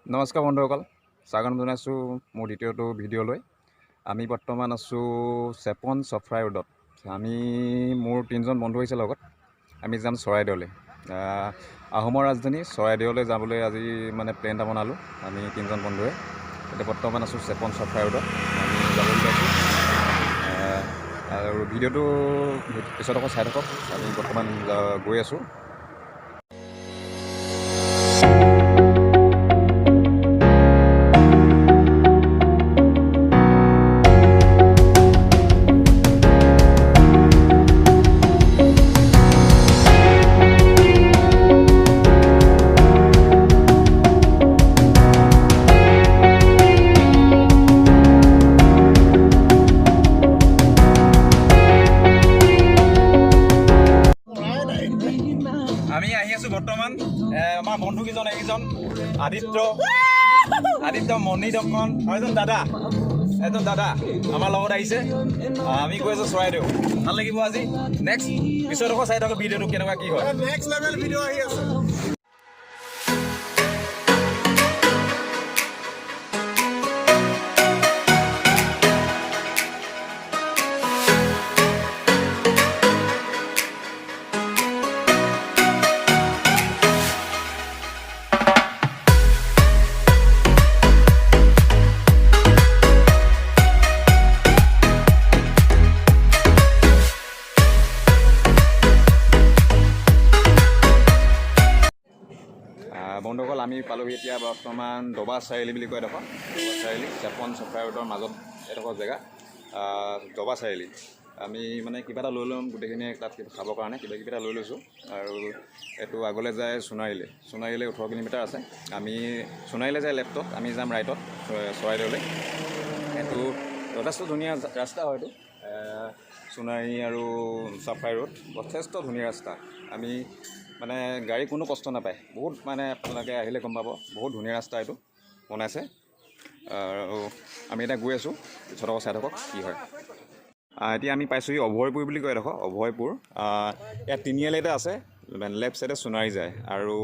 নমস্কাৰ বন্ধুসকল, স্বাগতম জনাইছোঁ মোৰ দ্বিতীয়টো ভিডিঅ'লৈ। আমি বৰ্তমান আছোঁ চেপন চফ্ৰাই ৰোডত। মোৰ 3জন বন্ধু আহিছে লগত। আমি যাম চৰাইদেউলৈ। আহোমৰ ৰাজধানী চৰাইদেউলৈ যাবলৈ আজি প্লেন এটা বনালোঁ আমি 3জন বন্ধুৱে। এতিয়া বৰ্তমান আছোঁ চেপন চফ্ৰাই ৰোডত। আমি যাবলৈ লৈছোঁ আৰু ভিডিঅ'টো পিছত আকৌ চাই থাকক। আমি বৰ্তমান গৈ আছোঁ। আমি আহি আছোঁ বৰ্তমান আমাৰ বন্ধু এইকেইজন আদিত্য মণি দমকন আৰু এজন দাদা আমাৰ লগত আহিছে। আমি গৈ আছোঁ চৰাইদেউ। ভাল লাগিব আজি। নেক্সট পিছত আকৌ চাই থাকক ভিডিঅ'টো কেনেকুৱা কি হয়। নেক্সট লেভেল ভিডিঅ' আহি আছে। বন্ধুসকল, আমি পালোহি এতিয়া বৰ্তমান দবা চাৰিআলি বুলি কয় এডোখৰ। দবা চাৰিআলি চেপন চফ্ৰাই ৰোডৰ মাজত এডোখৰ জেগা দবা চাৰিআলি। আমি কিবা এটা লৈ ল'ম গোটেইখিনিয়ে তাত খাবৰ কাৰণে কিবা এটা লৈ লৈছোঁ। আৰু এইটো আগলৈ যায় সোণাৰীলৈ 18 কিলোমিটাৰ আছে। আমি সোণাৰীলৈ যায় লেফ্টত, আমি যাম ৰাইটত চৰাইদেউলৈ। এইটো যথেষ্ট ধুনীয়া ৰাস্তা হয়। এইটো সোণাৰী আৰু চফ্ৰাই ৰোড যথেষ্ট ধুনীয়া ৰাস্তা। আমি গাড়ী কোনো কষ্ট নাপায়। বহুত আপোনালোকে আহিলে গম পাব, বহুত ধুনীয়া ৰাস্তা এইটো বনাইছে। আৰু আমি এতিয়া গৈ আছোঁ, পিছত আকৌ চাই থাকক কি হয়। এতিয়া আমি পাইছোঁহি অভয়পুৰ বুলি কয় এডোখৰ অভয়পুৰ। ইয়াত তিনিআলি এটা আছে। লেফ্ট চাইডে সোণাৰী যায় আৰু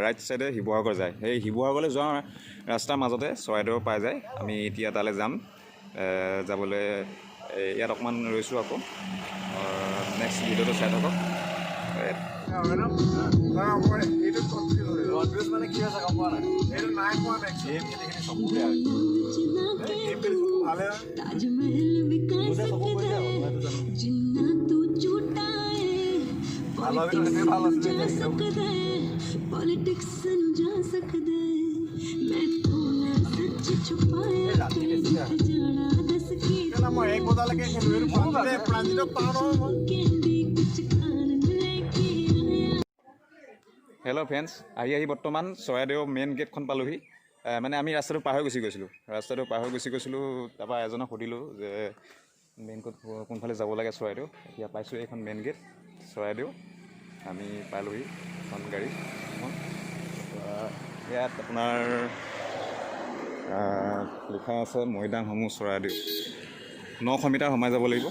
ৰাইট চাইডে শিৱসাগৰ যায়। সেই শিৱসাগৰলৈ যোৱা ৰাস্তাৰ মাজতে চৰাইদেউ পাই যায়। আমি এতিয়া তালৈ যাম। যাবলৈ ইয়াত অকণমান ৰৈছোঁ আকৌ। নেক্সট ভিডিঅ'টো চাই থাকক। হেল্ল' ফ্ৰেণ্ডছ, আহি বৰ্তমান চৰাইদেউ মেইন গেটখন পালোহি। আমি ৰাস্তাটো পাৰ হৈ গুচি গৈছিলোঁ। তাৰপৰা এজনক সুধিলোঁ যে মেইন গেট কোনফালে যাব লাগে চৰাইদেউ। এতিয়া পাইছোঁ এইখন মেইন গেট চৰাইদেউ। আমি পালোহি এখন গাড়ী। ইয়াত আপোনাৰ লিখা আছে মৈদামসমূহ চৰাইদেউ। 900 মিটাৰ সোমাই যাব লাগিব।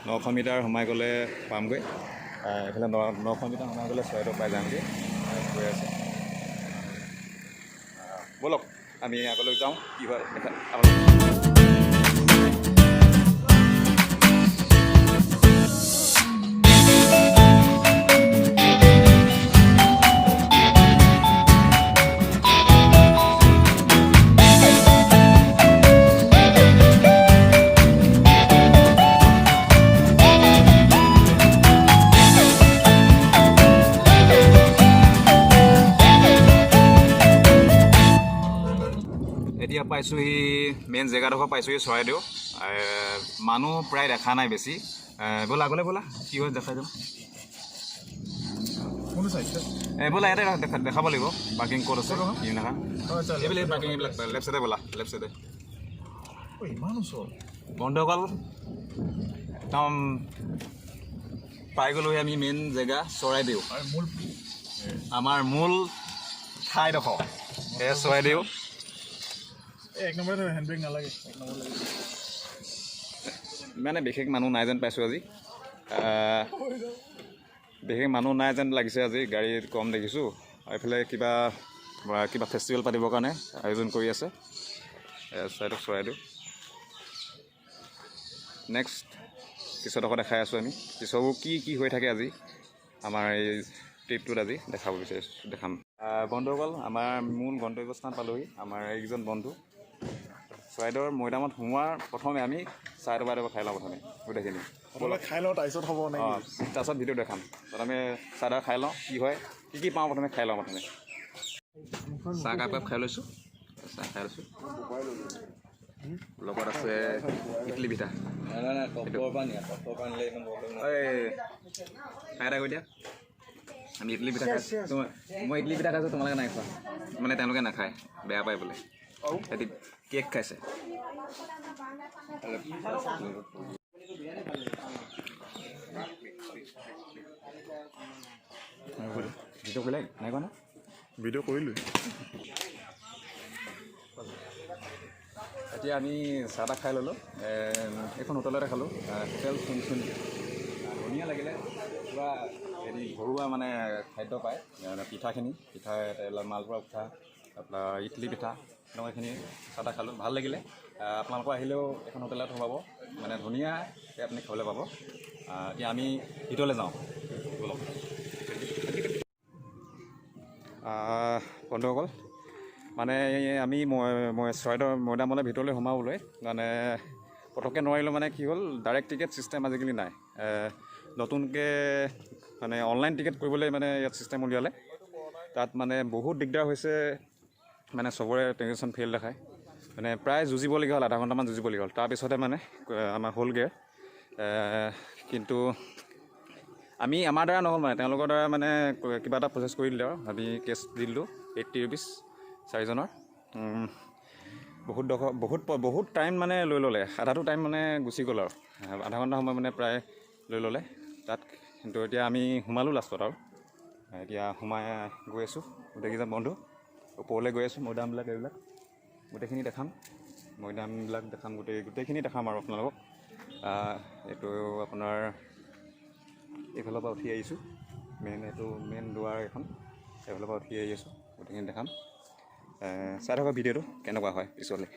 900 মিটাৰ সোমাই গ'লে পামগৈ। এইফালে 900 মিটাৰ সোমাই গ'লে চৰাইদেউ পাই যামগৈ। গৈ আছে, ব'লক আমি আগলৈ যাওঁ কি হয়। এতিয়া পাইছোঁহি মেইন জেগাডোখৰ পাইছোঁহি চৰাইদেউ। মানুহ প্ৰায় দেখা নাই বেছি। ব'লা আগলৈ ব'লা, কি হয় দেখাই যাম। ব'লা ইয়াতে দেখাব লাগিব পাৰ্কিং ক'ত আছে এইবিলাক পাৰ্কিং এইবিলাক লেফ্ট চাইডে ব'লা। লেফ্ট চাইডে বন্ধুসকল, একদম পাই গ'লোহি আমি মেইন জেগা চৰাইদেউ। আমাৰ মূল ঠাইডোখৰ এয়া চৰাইদেউ। এক নম্বৰ হেণ্ডব্ৰেক নালাগে, বিশেষ মানুহ নাই যেন পাইছোঁ আজি। বিশেষ মানুহ নাই যেন লাগিছে আজি। গাড়ী কম দেখিছোঁ। এইফালে কিবা কিবা ফেষ্টিভেল পাতিবৰ কাৰণে আয়োজন কৰি আছে চৰাইদেউ। নেক্সট পিছত আকৌ দেখাই আছোঁ আমি পিছবোৰ কি হৈ থাকে আজি আমাৰ এই ট্ৰিপটোত আজি দেখাম। বন্ধুসকল আমাৰ মূল গন্তব্যস্থান পালোহি। আমাৰ এইকেইজন বন্ধু চৰাইদেউৰ মৈদামত সোমোৱাৰ প্ৰথমে আমি চাহ এবাৰ খাই লওঁ প্ৰথমে গোটেইখিনি খাই লওঁ তাৰপিছত হ'ব নে? তাৰপিছত ভিডিঅ' দেখাম। প্ৰথমে চাহ খাই লওঁ কি হয় কি পাওঁ প্ৰথমে খাই লওঁ। প্ৰথমে চাহ কাপ খাই লৈছোঁ। চাহ খাই লৈছোঁ লগত আছে ইডলি পিঠা। খাই এটা কৰি দিয়া। আমি ইডলি পিঠা খাইছোঁ। মই ইডলি পিঠা খাইছোঁ তোমালোকে নাই খোৱা মানে তেওঁলোকে নাখায় বেয়া পায় বোলে। সিহঁতি কেক খাইছে। ভিডিঅ' কৰিলে নাই কোৱা না? ভিডিঅ' কৰিলোঁ। এতিয়া আমি চাহ তাহ খাই ল'লোঁ। এইখন হোটেলতে খালোঁ। হোটেল চুনচুনি ধুনীয়া লাগিলে। পুৰা হেৰি ঘৰুৱা মানে খাদ্য পায়। পিঠা মালপোৱা পিঠা আপোনাৰ ইডলি পিঠা এনেকুৱাখিনি চাহ তাহ খালোঁ। ভাল লাগিলে। আপোনালোকৰ আহিলেও এখন হোটেলত সোমাব মানে ধুনীয়াকৈ আপুনি খাবলৈ পাব। এতিয়া আমি ভিতৰলৈ যাওঁ বলক। বন্ধুসকল মানে আমি চৰাইদেউ মৈদামলৈ ভিতৰলৈ সোমাবলৈ মানে পটককৈ নোৱাৰিলোঁ। মানে কি হ'ল ডাইৰেক্ট টিকেট ছিষ্টেম আজিকালি নাই। নতুনকৈ মানে অনলাইন টিকেট কৰিবলৈ মানে ইয়াত ছিষ্টেম উলিয়ালে। তাত মানে বহুত দিগদাৰ হৈছে। মানে চবৰে ট্ৰেঞ্জেকশ্যন ফেইল দেখায়। মানে প্ৰায় যুঁজিবলগীয়া হ'ল। আধা ঘণ্টামান যুঁজিবলগীয়া হ'ল। তাৰপিছতে মানে আমাৰ হ'লগৈ। কিন্তু আমাৰ দ্বাৰা নহ'ল মানে তেওঁলোকৰ দ্বাৰা মানে কিবা এটা প্ৰচেছ কৰি দিলে আৰু আমি কেছ দি দিলোঁ 80 rupees 4জনৰ। বহুত টাইম মানে লৈ ল'লে। আধাটো টাইম মানে গুচি গ'ল আৰু আধা ঘণ্টা সময় মানে প্ৰায় লৈ ল'লে তাত। কিন্তু এতিয়া আমি সোমালোঁ লাষ্টত আৰু এতিয়া সোমাই গৈ আছোঁ গোটেইকেইজন বন্ধু ওপৰলৈ গৈ আছোঁ। মৈদামবিলাক এইবিলাক গোটেইখিনি দেখাম। গোটেইখিনি দেখাম আৰু আপোনালোকক। এইটো আপোনাৰ এইফালৰ পৰা উঠি আহিছোঁ। মেইন দুৱাৰ এখন এইফালৰ পৰা উঠি আহি আছোঁ। গোটেইখিনি দেখাম। চাই থকা ভিডিঅ'টো কেনেকুৱা হয় পিছলৈ।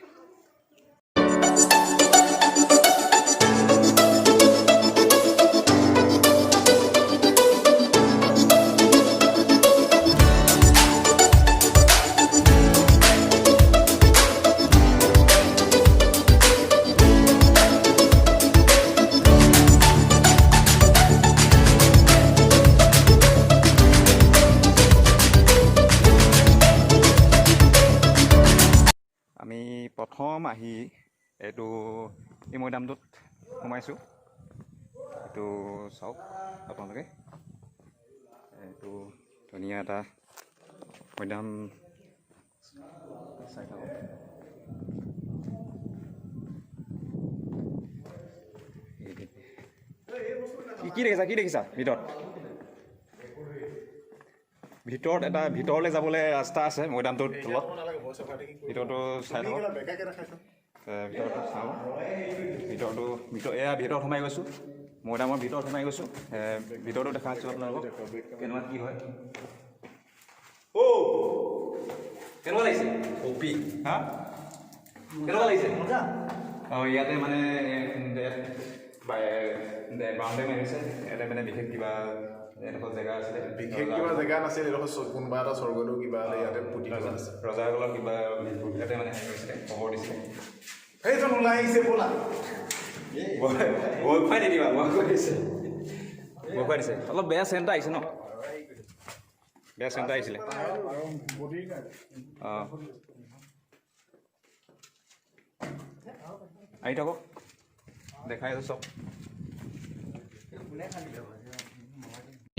আমি প্ৰথম আহি এই মৈদামটোত সোমাইছোঁ। এইটো চাওক আপোনালোকে। এইটো ধুনীয়া এটা মৈদাম চাই থাকক। কি দেখিছা ভিতৰলৈ যাবলৈ ৰাস্তা আছে মৈদামটোৰ তলত। ভিতৰটো চাই থাকক। ভিতৰত সোমাই গৈছোঁ। মৈদামৰ ভিতৰত সোমাই গৈছোঁ। ভিতৰটো দেখাইছোঁ আপোনালোকক কেনেকুৱা কি হয়। কেনেকুৱা লাগিছে কেনেকুৱা লাগিছে? ইয়াতে মানে বাউণ্ডেৰী মাৰিছে। ইয়াতে মানে বিশেষ কিবা এনেকুৱা জেগা আছিলে। জেগা নাছিল। কোনোবা এটা স্বৰ্গদেউ কিবা ইয়াতে পুতি থোৱা আছে। ৰজাসকলৰ কিবা ইয়াতে মানে হেৰি কৰিছিলে, খবৰ দিছিলে। সেইজন ওলাই আহিছে ব'লা। ভয় খুৱাই নিদিবা। ভয় খুৱাই দিছে। অলপ বেয়া চেণ্ট আহিছে ন? বেয়া চেণ্ট আহিছিলে। আহি থাকক দেখাই আছোঁ চব।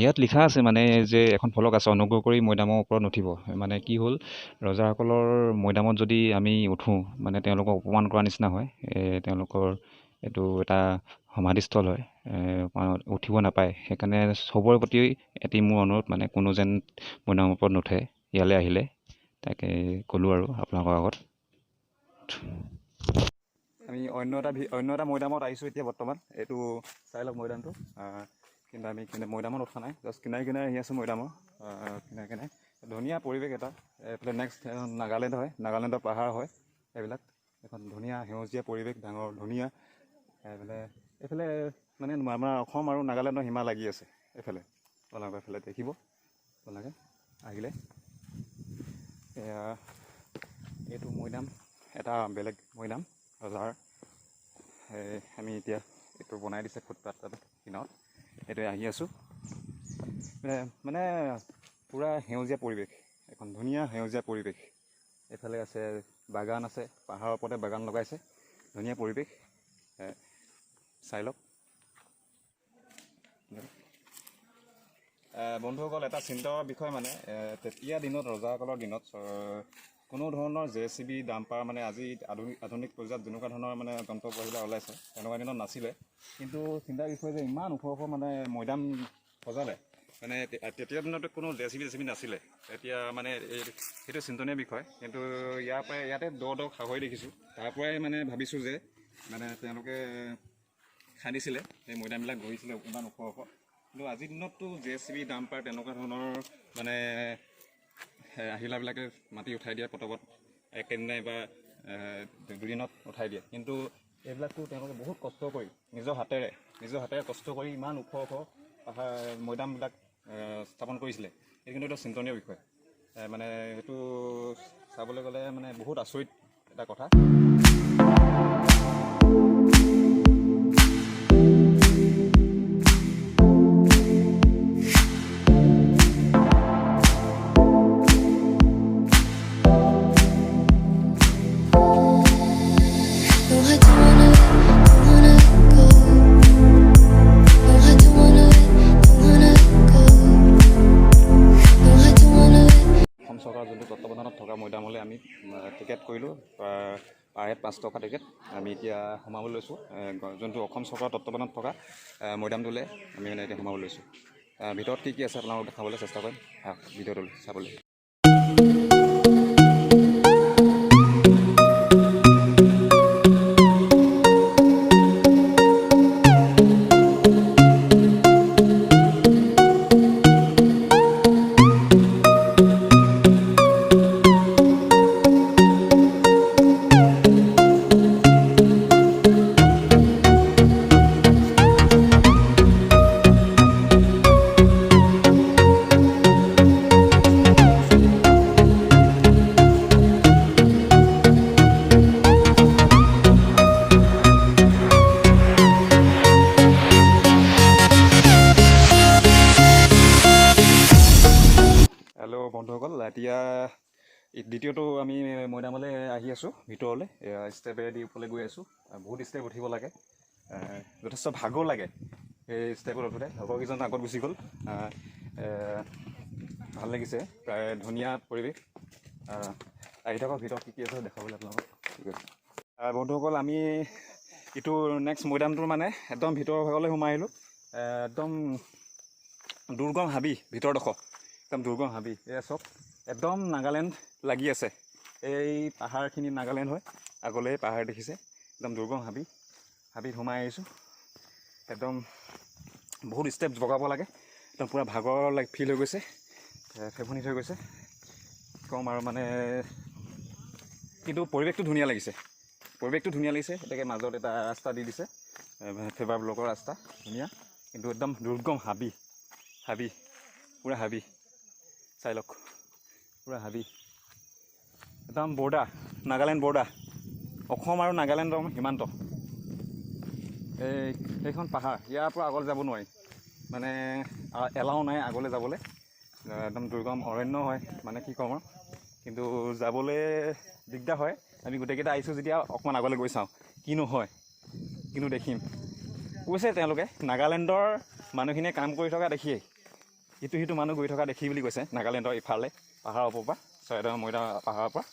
ইয়াত লিখা আছে মানে যে এখন ফলক আছে, অনুগ্ৰহ কৰি মৈদামৰ ওপৰত নুঠিব। মানে কি হ'ল ৰজাসকলৰ মৈদামত যদি আমি উঠোঁ মানে তেওঁলোকক অপমান কৰা নিচিনা হয়। তেওঁলোকৰ এইটো এটা সমাধিস্থল হয়। উঠিব নাপায়। সেইকাৰণে চবৰে প্ৰতি এটি মোৰ অনুৰোধ মানে কোনো যেন মৈদামৰ ওপৰত নুঠে ইয়ালৈ আহিলে। তাকে ক'লোঁ আৰু আপোনালোকৰ আগত। আমি অন্য এটা মৈদামত আহিছোঁ এতিয়া বৰ্তমান। এইটো চাই লওক মৈদামটো। কিন্তু আমি মৈদামত উঠা নাই। জাষ্ট কিনাৰে আহি আছোঁ মৈদামৰ কিনাৰে। ধুনীয়া পৰিৱেশ এটা। এইফালে নেক্সট নাগালেণ্ড হয়, নাগালেণ্ডৰ পাহাৰ হয় এইবিলাক। এখন ধুনীয়া সেউজীয়া পৰিৱেশ, ডাঙৰ ধুনীয়া। এইফালে মানে আমাৰ অসম আৰু নাগালেণ্ডৰ সীমা লাগি আছে। এইফালে আপোনালোকে এইফালে দেখিব, আপোনালোকে আহিলে। এইটো মৈদাম, এটা বেলেগ মৈদাম ৰজাৰ। আমি এতিয়া এইটো বনাই দিছে ফুটপাথ কিনাৰত, এইটোৱে আহি আছোঁ। মানে পূৰা সেউজীয়া পৰিৱেশ, এখন ধুনীয়া সেউজীয়া পৰিৱেশ। এইফালে আছে বাগান আছে, পাহাৰৰ ওপৰতে বাগান লগাইছে, ধুনীয়া পৰিৱেশ। চাই লওক। বন্ধুসকল, এটা চিন্তাৰ বিষয় মানে তেতিয়া দিনত, ৰজাসকলৰ দিনত কোনো ধৰণৰ JCB ডাম্পাৰ মানে আজি আধুনিক পৰ্যায়ত যেনেকুৱা ধৰণৰ মানে যন্ত্ৰবিলাক ওলাইছে তেনেকুৱা দিনত নাছিলে। কিন্তু চিন্তাৰ বিষয় যে ইমান ওখ মানে মৈদাম সজালে, মানে তেতিয়া দিনতো কোনো JCB নাছিলে। এতিয়া মানে সেইটো চিন্তনীয় বিষয়। কিন্তু ইয়াতে দ খাৱৈ দেখিছোঁ, তাৰ পৰাই মানে ভাবিছোঁ যে মানে তেওঁলোকে খান্দিছিলে, সেই মৈদামবিলাক গঢ়িছিলে ইমান ওখ। কিন্তু আজিৰ দিনততো JCB ডাম্পাৰ তেনেকুৱা ধৰণৰ মানে আহিলাবিলাকে মাটি উঠাই দিয়ে পটকত, একেদিনাই বা দুদিনত উঠাই দিয়ে। কিন্তু এইবিলাকতো তেওঁলোকে বহুত কষ্ট কৰি নিজৰ হাতেৰে কষ্ট কৰি ইমান ওখ মৈদামবিলাক স্থাপন কৰিছিলে। সেইটো কিন্তু এটা চিন্তনীয় বিষয়। মানে সেইটো চাবলৈ গ'লে মানে বহুত আচৰিত এটা কথা। অসম চৰকাৰৰ যোনটো তত্ত্বাৱধানত থকা মৈদামলৈ আমি টিকেট কৰিলোঁ, পাৰ হেড 5 টকা টিকেট। আমি এতিয়া সোমাবলৈ লৈছোঁ যোনটো অসম চৰকাৰৰ তত্ত্বাৱধানত থকা মৈদামটোলৈ আমি মানে এতিয়া সোমাবলৈ লৈছোঁ। ভিতৰত কি আছে আপোনালোকক দেখাবলৈ চেষ্টা কৰিম, ভিডিঅ'টো চাবলৈ। হেল্ল' বন্ধুসকল, এতিয়া দ্বিতীয়টো আমি মৈদামলৈ আহি আছোঁ, ভিতৰলৈ ষ্টেপেদি ওপৰলৈ গৈ আছোঁ। বহুত ষ্টেপ উঠিব লাগে, যথেষ্ট ভাগৰ লাগে এই ষ্টেপত উঠোঁতে। লগৰকেইজন আগত গুচি গ'ল। ভাল লাগিছে, প্ৰায় ধুনীয়া পৰিৱেশ। আহি থাকক, ভিতৰত কি আছে দেখাবলৈ আপোনালোকক। ঠিক আছে বন্ধুসকল, আমি ইটো নেক্সট মৈদামটোৰ মানে একদম ভিতৰৰ ভাগলৈ সোমাই আহিলোঁ। একদম দুৰ্গম হাবি ভিতৰডোখৰ, একদম দুৰ্গম হাবি। এয়া চব একদম নাগালেণ্ড লাগি আছে। এই পাহাৰখিনি নাগালেণ্ড হয়, আগলৈ পাহাৰ দেখিছে। একদম দুৰ্গম হাবিত সোমাই আহিছোঁ। একদম বহুত ষ্টেপ বগাব লাগে, একদম পূৰা ভাগৰ ফিল হৈ গৈছে, ফেফুনি হৈ গৈছে কম আৰু মানে। কিন্তু পৰিৱেশটো ধুনীয়া লাগিছে, এতেকে মাজত এটা ৰাস্তা দি দিছে, ফেভাৰ ব্লকৰ ৰাস্তা, ধুনীয়া। কিন্তু একদম দুৰ্গম হাবি, পূৰা হাবি। চাই লওক, পূৰা হাবি, একদম বৰ্ডাৰ, নাগালেণ্ড বৰ্ডাৰ, অসম আৰু নাগালেণ্ডৰ সীমান্ত। এইখন পাহাৰ, ইয়াৰ পৰা আগলৈ যাব নোৱাৰি, মানে এলাও নাই আগলৈ যাবলৈ। একদম দুৰ্গম অৰণ্য হয়, মানে কি ক'ম আৰু। কিন্তু যাবলৈ দিগদাৰ হয়। আমি গোটেইকেইটা আহিছোঁ যেতিয়া অকণমান আগলৈ গৈ চাওঁ কিনো হয়, কিনো দেখিম। কৈছে তেওঁলোকে নাগালেণ্ডৰ মানুহখিনিয়ে কাম কৰি থকা দেখিয়েই সিটো মানুহ গৈ থকা দেখি বুলি কৈছে। নাগালেণ্ডৰ ইফালে পাহাৰৰ ওপৰৰ পৰা, চৰাইদেউ মৈদাম পাহাৰৰ পৰা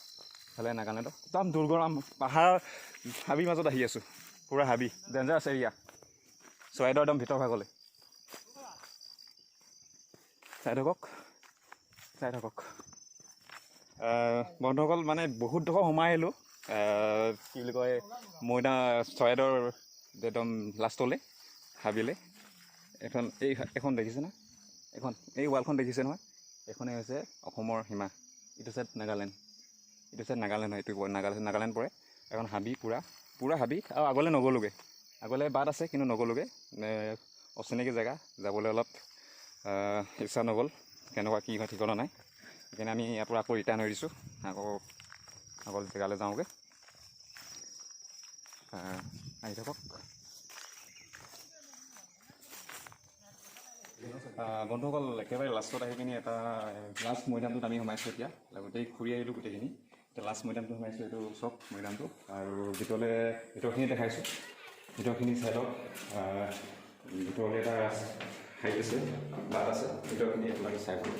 ইফালে নাগালেণ্ডৰ একদম দুৰ্গম পাহাৰ হাবিৰ মাজত আহি আছোঁ। পূৰা হাবি, ডেঞ্জাৰাছ এৰিয়া, চৰাইদেউৰ একদম ভিতৰ ভাগলৈ। চাই থাকক বন্ধুসকল। মানে বহুত ডোখৰ সোমাই আহিলোঁ, কি বুলি কয়, চৰাইদেউৰ একদম লাষ্টলৈ হাবিলৈ। এখন দেখিছে না, এই ৱালখন দেখিছে নহয়, এইখনেই হৈছে অসমৰ সীমা। ইটো চাইড নাগালেণ্ড, হয়, এইটো নাগালেণ্ড পৰে। এখন হাবি, পূৰা হাবি, আৰু আগলৈ নগ'লোগৈ। আগলৈ বাট আছে কিন্তু নগ'লোগৈ, অচিনাকি জেগা, যাবলৈ অলপ ইচ্ছা নগ'ল। কেনেকুৱা কি হয় ঠিকনা নাই, সেইকাৰণে আমি ইয়াৰ পৰা আকৌ ৰিটাৰ্ণ হৈ দিছোঁ। আকৌ জেগালৈ যাওঁগৈ। আহি থাকক। বন্ধুসকল, একেবাৰে লাষ্টত আহি পিনি এটা লাষ্ট মৈদামটোত আমি সোমাইছোঁ এতিয়া। গোটেই ঘূৰি আহিলোঁ গোটেইখিনি। এতিয়া লাষ্ট মৈদামটো সোমাইছোঁ, এইটো চব মৈদামটো। আৰু ভিতৰখিনি দেখাইছোঁ। ভিতৰখিনি চাইডত ভিতৰলৈ এটা হাইট আছে, বাট আছে। ভিতৰখিনি আপোনালোকে চাই পাব।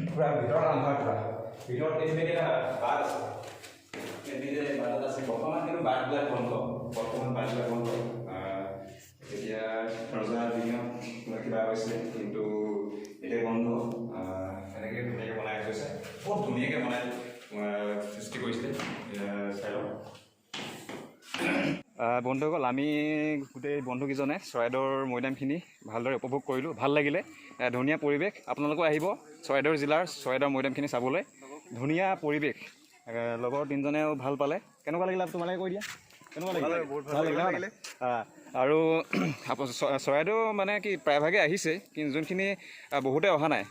পূৰা ভিতৰত আন্ধাৰ, ভিতৰত এইখিনি এটা বাট আছে। বাট আছে বৰ্তমান, কিন্তু বাটবিলাক বন্ধ। এতিয়া ৰজাৰ দিনত কিবা হৈছিলে, কিন্তু এতিয়া বন্ধ। এনেকৈ ধুনীয়াকৈ বনাই থৈছে, বহুত ধুনীয়াকৈ বনাই সৃষ্টি কৰিছিলে। চাই লওক বন্ধুসকল, আমি গোটেই বন্ধুকেইজনে চৰাইদেউৰ মৈদামখিনি ভালদৰে উপভোগ কৰিলোঁ। ভাল লাগিলে, ধুনীয়া পৰিৱেশ। আপোনালোকো আহিব চৰাইদেউ জিলাৰ চৰাইদেউৰ মৈদামখিনি চাবলৈ। ধুনীয়া পৰিৱেশ। লগৰ তিনিজনেও ভাল পালে। কেনেকুৱা লাগিলে তোমালোকে কৈ দিয়া? কেনেকুৱা লাগিলে? ভাল লাগিলে। আৰু চৰাইদেউ মানে কি প্ৰায়ভাগে আহিছে, কিন্তু যোনখিনি বহুতে অহা নাই,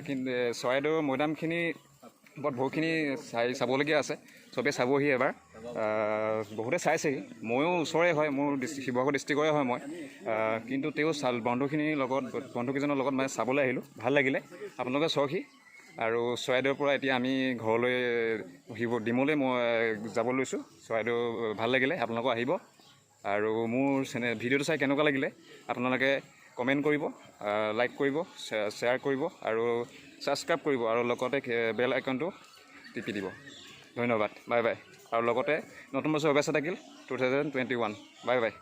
কিন্তু চৰাইদেউৰ মৈদামখিনি বহুতখিনি চাবলগীয়া আছে। চবেই চাবহি এবাৰ। বহুতে চাইছেহি, ময়ো ওচৰে হয়, মোৰ শিৱসাগৰ ডিষ্ট্ৰিক্টৰে হয় মই, কিন্তু তেওঁ বন্ধুকেইজনৰ লগত মানে চাবলৈ আহিলোঁ। ভাল লাগিলে, আপোনালোকে চাওকহি। আৰু চৰাইদেউৰ পৰা এতিয়া আমি ঘৰলৈ ডিমৌলৈ মই যাব লৈছোঁ। চৰাইদেউ ভাল লাগিলে, আপোনালোকে আহিব। আৰু মোৰ ভিডিঅ'টো চাই কেনেকুৱা লাগিলে আপোনালোকে কমেণ্ট কৰিব, লাইক কৰিব, শ্বেয়াৰ কৰিব, আৰু ছাবস্ক্ৰাইব কৰিব, আৰু লগতে বেল আইকনটো টিপি দিব। ধন্যবাদ, বাই বাই। আৰু লগতে নতুন বছৰ শুভেচ্ছা থাকিল 2021। Bye bye.